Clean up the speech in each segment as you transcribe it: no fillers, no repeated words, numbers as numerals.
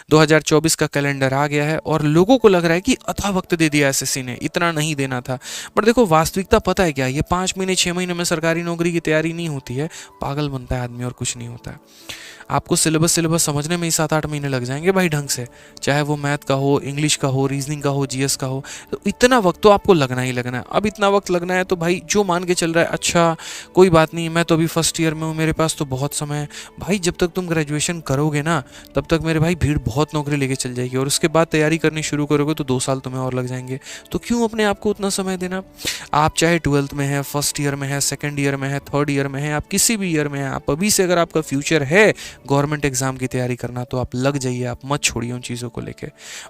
2024 का कैलेंडर आ गया है और लोगों को लग रहा है कि अथाह वक्त दे दिया एसएससी ने, इतना नहीं देना था। बट देखो वास्तविकता पता है क्या, ये 5 महीने 6 महीने में सरकारी नौकरी की तैयारी नहीं होती है, पागल बनता है आदमी और कुछ नहीं होता है। आपको सिलेबस समझने में ही 7-8 महीने लग जाएंगे भाई ढंग से, चाहे वो मैथ का हो, इंग्लिश का हो, रीजनिंग का हो, जीएस का हो, तो इतना वक्त तो आपको लगना ही लगना है। अब इतना वक्त लगना है तो भाई जो मान के चल रहा है अच्छा कोई बात नहीं, मैं तो अभी फर्स्ट ईयर में हूँ, मेरे पास तो बहुत समय है, भाई जब तक तुम ग्रेजुएशन करोगे ना तब तक मेरे भाई भीड़ बहुत नौकरी लेके चल जाएगी, और उसके बाद तैयारी करनी शुरू करोगे तो 2 साल तुम्हें और लग जाएंगे। तो क्यों अपने आप को उतना समय देना। आप चाहे 12th में है, फर्स्ट ईयर में है, सेकेंड ईयर में है, थर्ड ईयर में है, आप किसी भी ईयर में है, आप अभी से अगर आपका फ्यूचर है गवर्नमेंट एग्जाम की तैयारी करना तो आप लग जाइए, आप मत छोड़िए उन चीज़ों को लेके,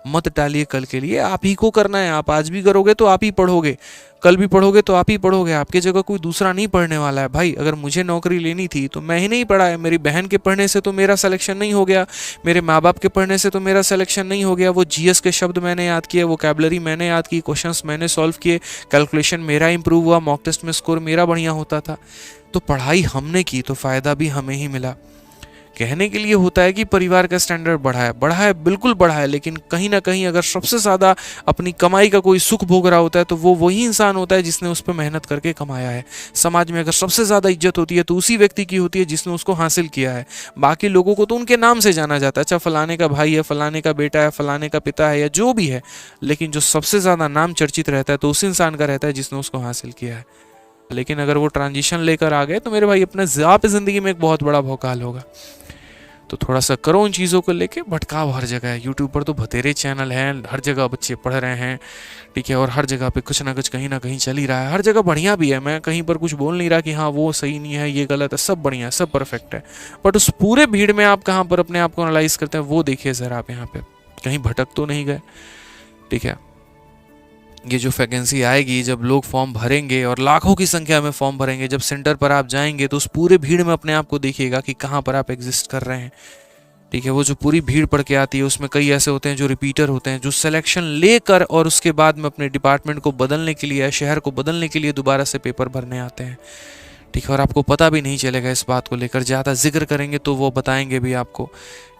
मत टालिए कल के लिए, आप ही को करना है। आप आज भी करोगे तो आप ही पढ़ोगे, कल भी पढ़ोगे तो आप ही पढ़ोगे, आपकी जगह कोई दूसरा नहीं पढ़ने वाला है। भाई अगर मुझे नौकरी लेनी थी तो मैं ही नहीं पढ़ा है, मेरी बहन के पढ़ने से तो मेरा सिलेक्शन नहीं हो गया, मेरे माँ बाप के पढ़ने से तो मेरा सिलेक्शन नहीं हो गया, वो जीएस के शब्द मैंने याद किए, वोकैबुलरी मैंने याद की, क्वेश्चंस मैंने सॉल्व किए, कैलकुलेशन मेरा इंप्रूव हुआ, मॉक टेस्ट में स्कोर मेरा बढ़िया होता था। तो पढ़ाई हमने की तो फ़ायदा भी हमें ही मिला। कहने के लिए होता है कि परिवार का स्टैंडर्ड बढ़ा है बिल्कुल बढ़ा है, लेकिन कहीं ना कहीं अगर सबसे ज़्यादा अपनी कमाई का कोई सुख भोग रहा होता है तो वो वही इंसान होता है जिसने उस पर मेहनत करके कमाया है। समाज में अगर सबसे ज़्यादा इज्जत होती है तो उसी व्यक्ति की होती है जिसने उसको हासिल किया है। बाकी लोगों को तो उनके नाम से जाना जाता है, अच्छा फलाने का भाई है, फलाने का बेटा है, फलाने का पिता है, या जो भी है, लेकिन जो सबसे ज़्यादा नाम चर्चित रहता है तो उस इंसान का रहता है जिसने उसको हासिल किया है। लेकिन अगर वो ट्रांजिशन लेकर आ गए तो मेरे भाई अपने आप ज़िंदगी में एक बहुत बड़ा भौकाल होगा। तो थोड़ा सा करो उन चीज़ों को लेके, भटकाव हर जगह है, यूट्यूब पर तो बतेरे चैनल हैं, हर जगह बच्चे पढ़ रहे हैं, ठीक है, और हर जगह पे कुछ ना कुछ कहीं ना कहीं चल ही रहा है, हर जगह बढ़िया भी है, मैं कहीं पर कुछ बोल नहीं रहा कि हाँ वो सही नहीं है, ये गलत है, सब बढ़िया है, सब परफेक्ट है। बट उस पूरे भीड़ में आप कहाँ पर अपने आप को एनालाइज करते हैं वो देखिए ज़रा आप यहाँ पे कहीं भटक तो नहीं गए, ठीक है। ये जो वैकेंसी आएगी, जब लोग फॉर्म भरेंगे और लाखों की संख्या में फॉर्म भरेंगे, जब सेंटर पर आप जाएंगे तो उस पूरे भीड़ में अपने आप को देखिएगा कि कहाँ पर आप एग्जिस्ट कर रहे हैं, ठीक है। वो जो पूरी भीड़ पड़ के आती है उसमें कई ऐसे होते हैं जो रिपीटर होते हैं, जो सिलेक्शन लेकर और उसके बाद में अपने डिपार्टमेंट को बदलने के लिए, शहर को बदलने के लिए दोबारा से पेपर भरने आते हैं, ठीक है। और आपको पता भी नहीं चलेगा इस बात को लेकर, ज़्यादा जिक्र करेंगे तो वो बताएंगे भी आपको,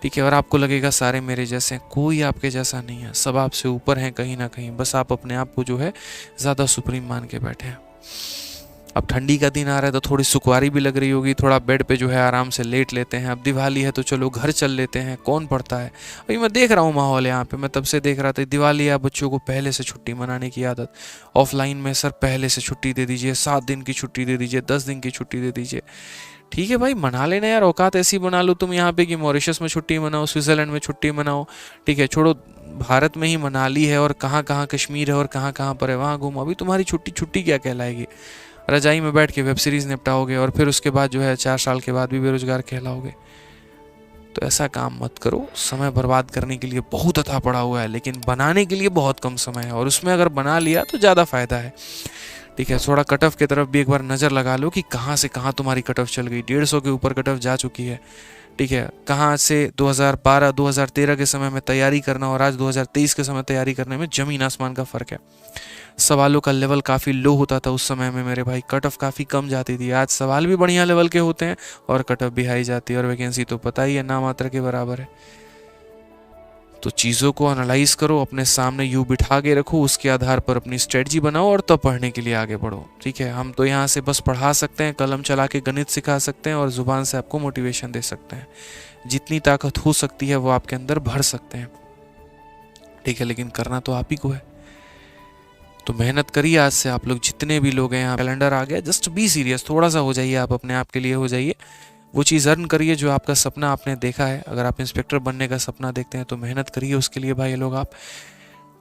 ठीक है। और आपको लगेगा सारे मेरे जैसे हैं, कोई आपके जैसा नहीं है, सब आपसे ऊपर हैं कहीं ना कहीं, बस आप अपने आप को जो है ज़्यादा सुप्रीम मान के बैठे हैं। अब ठंडी का दिन आ रहा है तो थोड़ी सुखवारी भी लग रही होगी, थोड़ा बेड पे जो है आराम से लेट लेते हैं। अब दिवाली है तो चलो घर चल लेते हैं, कौन पढ़ता है। अभी मैं देख रहा हूँ माहौल यहाँ पे, मैं तब से देख रहा था दिवाली है, बच्चों को पहले से छुट्टी मनाने की आदत, ऑफलाइन में सर पहले से छुट्टी दे दीजिए, 7 दिन की छुट्टी दे दीजिए, 10 दिन की छुट्टी दे दीजिए। ठीक है भाई मना लेना यार, औकात ऐसी बना लो तुम यहाँ पे कि मॉरिशस में छुट्टी मनाओ, स्विट्जरलैंड में छुट्टी मनाओ, ठीक है। छोड़ो भारत में ही मनाली है और कहाँ कहाँ कश्मीर है और कहाँ कहाँ पर है वहाँ घूमो। अभी तुम्हारी छुट्टी छुट्टी क्या कहलाएगी, रजाई में बैठ के वेब सीरीज़ निपटाओगे और फिर उसके बाद जो है 4 साल के बाद भी बेरोजगार कहलाओगे। तो ऐसा काम मत करो, समय बर्बाद करने के लिए बहुत अथाह पड़ा हुआ है लेकिन बनाने के लिए बहुत कम समय है, और उसमें अगर बना लिया तो ज़्यादा फ़ायदा है, ठीक है। थोड़ा कट ऑफ की तरफ भी एक बार नज़र लगा लो कि कहाँ से कहाँ तुम्हारी कट ऑफ चल गई, 150 के ऊपर कट ऑफ जा चुकी है, ठीक है। कहाँ से 2012 2013 के समय में तैयारी करना और आज 2023 के समय तैयारी करने में ज़मीन आसमान का फ़र्क है। सवालों का लेवल काफ़ी लो होता था उस समय में मेरे भाई, कट ऑफ काफ़ी कम जाती थी। आज सवाल भी बढ़िया लेवल के होते हैं और कट ऑफ भी हाई जाती है, और वैकेंसी तो पता ही है ना मात्र के बराबर है। तो चीज़ों को एनालाइज करो, अपने सामने यू बिठा के रखो, उसके आधार पर अपनी स्ट्रेटजी बनाओ और तब पढ़ने के लिए आगे बढ़ो, ठीक है। हम तो यहाँ से बस पढ़ा सकते हैं, कलम चला के गणित सिखा सकते हैं और ज़ुबान से आपको मोटिवेशन दे सकते हैं। जितनी ताकत हो सकती है वो आपके अंदर भर सकते हैं, ठीक है, लेकिन करना तो आप ही को है। तो मेहनत करिए आज से आप लोग, जितने भी लोग हैं यहाँ। कैलेंडर आ गया, जस्ट बी सीरियस, थोड़ा सा हो जाइए आप, अपने आप के लिए हो जाइए, वो चीज़ अर्न करिए जो आपका सपना आपने देखा है। अगर आप इंस्पेक्टर बनने का सपना देखते हैं तो मेहनत करिए उसके लिए भाई लोग आप,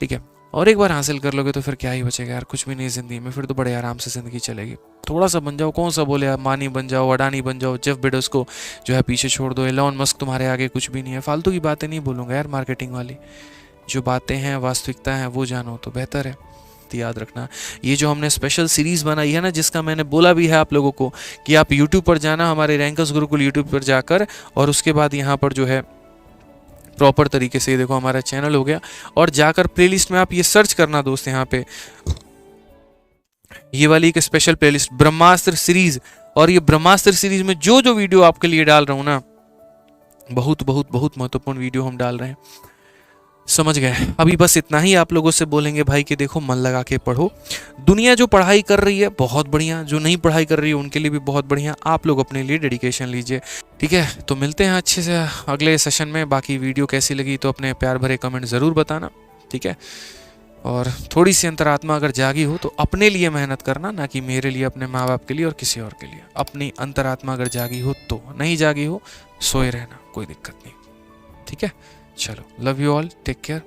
ठीक है। और एक बार हासिल कर लोगे तो फिर क्या ही बचेगा यार, कुछ भी नहीं ज़िंदगी में, फिर तो बड़े आराम से ज़िंदगी चलेगी। थोड़ा सा बन जाओ, कौन सा बोले आप, मानी बन जाओ, अडानी बन जाओ, जेफ बेजोस को जो है पीछे छोड़ दो, एलोन मस्क तुम्हारे आगे कुछ भी नहीं है। फालतू की बातें नहीं बोलूँगा यार, मार्केटिंग वाली जो बातें हैं, वास्तविकता हैं वो जानो तो बेहतर है। याद रखना, ये जो हमने स्पेशल सीरीज बनाई है ना, जिसका मैंने बोला भी है आप लोगों को कि आप YouTube पर जाना, हमारे रैंकर्स गुरुकुल YouTube पर जाकर, और उसके बाद यहाँ पर जो है प्रॉपर तरीके से, देखो हमारा चैनल हो गया, और जाकर प्लेलिस्ट में आप ये सर्च करना दोस्त, यहाँ पे ये वाली एक स्पेशल प्लेलिस्ट ब्रह्मास्त्र सीरीज, और ये ब्रह्मास्त्र सीरीज में जो जो वीडियो आपके लिए डाल रहा हूँ ना, बहुत बहुत बहुत महत्वपूर्ण वीडियो हम डाल रहे हैं, समझ गए। अभी बस इतना ही आप लोगों से बोलेंगे भाई कि देखो मन लगा के पढ़ो। दुनिया जो पढ़ाई कर रही है बहुत बढ़िया, जो नहीं पढ़ाई कर रही है उनके लिए भी बहुत बढ़िया। आप लोग अपने लिए डेडिकेशन लीजिए, ठीक है। तो मिलते हैं अच्छे से अगले सेशन में। बाकी वीडियो कैसी लगी तो अपने प्यार भरे कमेंट ज़रूर बताना, ठीक है। और थोड़ी सी अंतरात्मा अगर जागी हो तो अपने लिए मेहनत करना, ना कि मेरे लिए, अपने माँ बाप के लिए और किसी और के लिए। अपनी अंतरात्मा अगर जागी हो तो, नहीं जागी हो सोए रहना, कोई दिक्कत नहीं, ठीक है। चलो, love you all, take care.